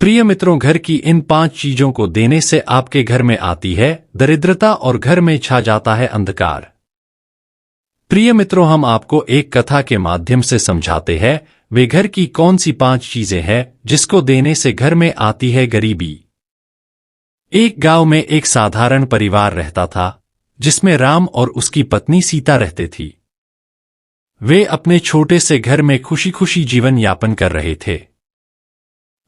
प्रिय मित्रों, घर की इन 5 चीजों को देने से आपके घर में आती है दरिद्रता और घर में छा जाता है अंधकार। प्रिय मित्रों, हम आपको एक कथा के माध्यम से समझाते हैं वे घर की कौन सी 5 चीजें हैं जिसको देने से घर में आती है गरीबी। एक गांव में एक साधारण परिवार रहता था जिसमें राम और उसकी पत्नी सीता रहते थी। वे अपने छोटे से घर में खुशी खुशी जीवन यापन कर रहे थे।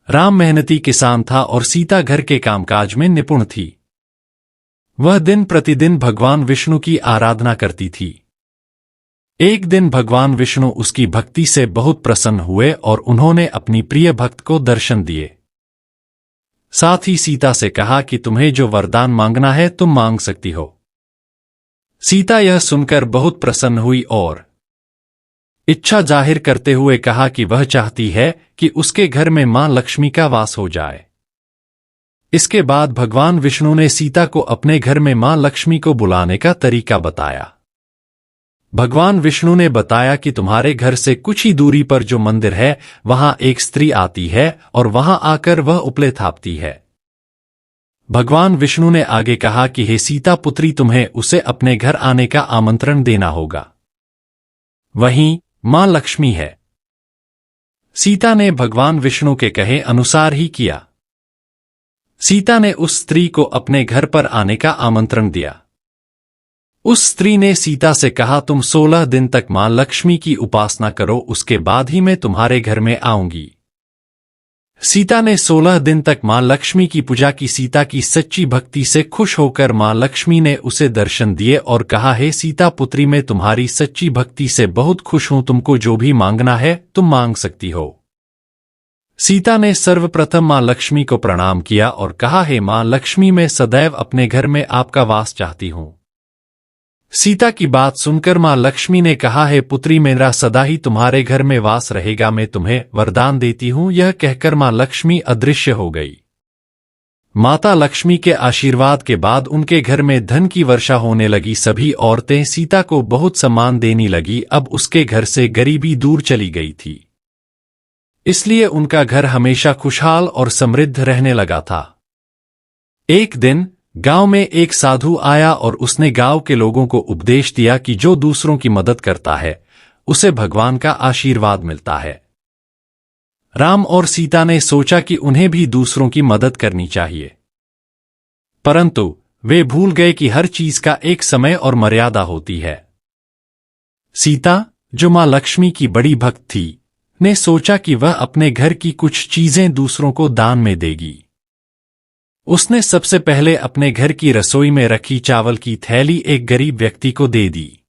राम मेहनती किसान था और सीता घर के कामकाज में निपुण थी। वह दिन प्रतिदिन भगवान विष्णु की आराधना करती थी। एक दिन भगवान विष्णु उसकी भक्ति से बहुत प्रसन्न हुए और उन्होंने अपनी प्रिय भक्त को दर्शन दिए। साथ ही सीता से कहा कि तुम्हें जो वरदान मांगना है तुम मांग सकती हो। सीता यह सुनकर बहुत प्रसन्न हुई और इच्छा जाहिर करते हुए कहा कि वह चाहती है कि उसके घर में मां लक्ष्मी का वास हो जाए। इसके बाद भगवान विष्णु ने सीता को अपने घर में मां लक्ष्मी को बुलाने का तरीका बताया। भगवान विष्णु ने बताया कि तुम्हारे घर से कुछ ही दूरी पर जो मंदिर है वहां एक स्त्री आती है और वहां आकर वह उपले थापती है। भगवान विष्णु ने आगे कहा कि हे सीता पुत्री, तुम्हें उसे अपने घर आने का आमंत्रण देना होगा। वहीं मां लक्ष्मी है। सीता ने भगवान विष्णु के कहे अनुसार ही किया। सीता ने उस स्त्री को अपने घर पर आने का आमंत्रण दिया। उस स्त्री ने सीता से कहा, तुम 16 दिन तक मां लक्ष्मी की उपासना करो, उसके बाद ही मैं तुम्हारे घर में आऊंगी। सीता ने 16 दिन तक मां लक्ष्मी की पूजा की। सीता की सच्ची भक्ति से खुश होकर मां लक्ष्मी ने उसे दर्शन दिए और कहा, हे सीता पुत्री, मैं तुम्हारी सच्ची भक्ति से बहुत खुश हूं, तुमको जो भी मांगना है तुम मांग सकती हो। सीता ने सर्वप्रथम मां लक्ष्मी को प्रणाम किया और कहा, हे मां लक्ष्मी, मैं सदैव अपने घर में आपका वास चाहती हूं। सीता की बात सुनकर मां लक्ष्मी ने कहा, हे पुत्री, मेरा सदा ही तुम्हारे घर में वास रहेगा, मैं तुम्हें वरदान देती हूं। यह कहकर मां लक्ष्मी अदृश्य हो गई। माता लक्ष्मी के आशीर्वाद के बाद उनके घर में धन की वर्षा होने लगी। सभी औरतें सीता को बहुत सम्मान देने लगी। अब उसके घर से गरीबी दूर चली गई थी, इसलिए उनका घर हमेशा खुशहाल और समृद्ध रहने लगा था। एक दिन गांव में एक साधु आया और उसने गांव के लोगों को उपदेश दिया कि जो दूसरों की मदद करता है उसे भगवान का आशीर्वाद मिलता है। राम और सीता ने सोचा कि उन्हें भी दूसरों की मदद करनी चाहिए, परंतु वे भूल गए कि हर चीज का एक समय और मर्यादा होती है। सीता, जो मां लक्ष्मी की बड़ी भक्त थी, ने सोचा कि वह अपने घर की कुछ चीजें दूसरों को दान में देगी। उसने सबसे पहले अपने घर की रसोई में रखी चावल की थैली एक गरीब व्यक्ति को दे दी।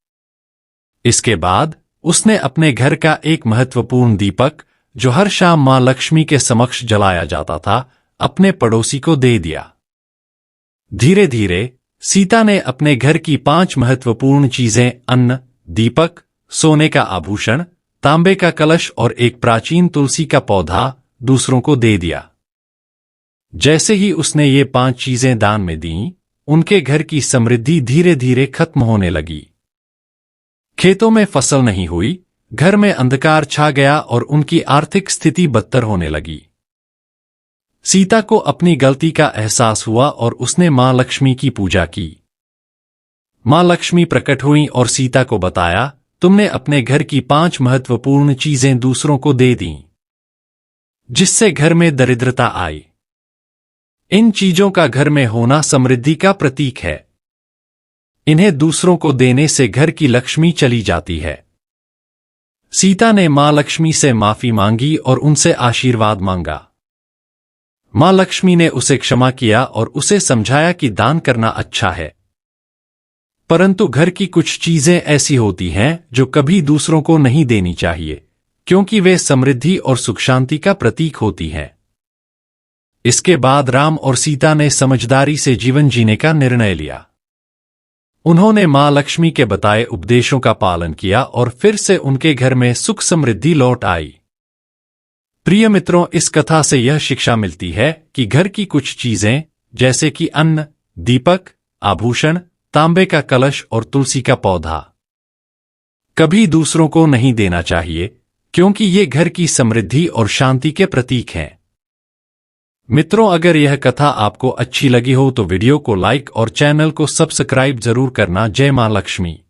इसके बाद उसने अपने घर का एक महत्वपूर्ण दीपक, जो हर शाम मां लक्ष्मी के समक्ष जलाया जाता था, अपने पड़ोसी को दे दिया। धीरे धीरे सीता ने अपने घर की 5 महत्वपूर्ण चीजें, अन्न, दीपक, सोने का आभूषण, तांबे का कलश और एक प्राचीन तुलसी का पौधा, दूसरों को दे दिया। जैसे ही उसने ये 5 चीजें दान में दीं, उनके घर की समृद्धि धीरे धीरे खत्म होने लगी। खेतों में फसल नहीं हुई, घर में अंधकार छा गया और उनकी आर्थिक स्थिति बदतर होने लगी। सीता को अपनी गलती का एहसास हुआ और उसने मां लक्ष्मी की पूजा की। मां लक्ष्मी प्रकट हुई और सीता को बताया, तुमने अपने घर की 5 महत्वपूर्ण चीजें दूसरों को दे दीं, जिससे घर में दरिद्रता आई। इन चीजों का घर में होना समृद्धि का प्रतीक है। इन्हें दूसरों को देने से घर की लक्ष्मी चली जाती है। सीता ने मां लक्ष्मी से माफी मांगी और उनसे आशीर्वाद मांगा। मां लक्ष्मी ने उसे क्षमा किया और उसे समझाया कि दान करना अच्छा है, परंतु घर की कुछ चीजें ऐसी होती हैं जो कभी दूसरों को नहीं देनी चाहिए, क्योंकि वे समृद्धि और सुख शांति का प्रतीक होती हैं। इसके बाद राम और सीता ने समझदारी से जीवन जीने का निर्णय लिया। उन्होंने मां लक्ष्मी के बताए उपदेशों का पालन किया और फिर से उनके घर में सुख समृद्धि लौट आई। प्रिय मित्रों, इस कथा से यह शिक्षा मिलती है कि घर की कुछ चीजें, जैसे कि अन्न, दीपक, आभूषण, तांबे का कलश और तुलसी का पौधा, कभी दूसरों को नहीं देना चाहिए, क्योंकि ये घर की समृद्धि और शांति के प्रतीक हैं। मित्रों, अगर यह कथा आपको अच्छी लगी हो तो वीडियो को लाइक और चैनल को सब्सक्राइब जरूर करना। जय मां लक्ष्मी।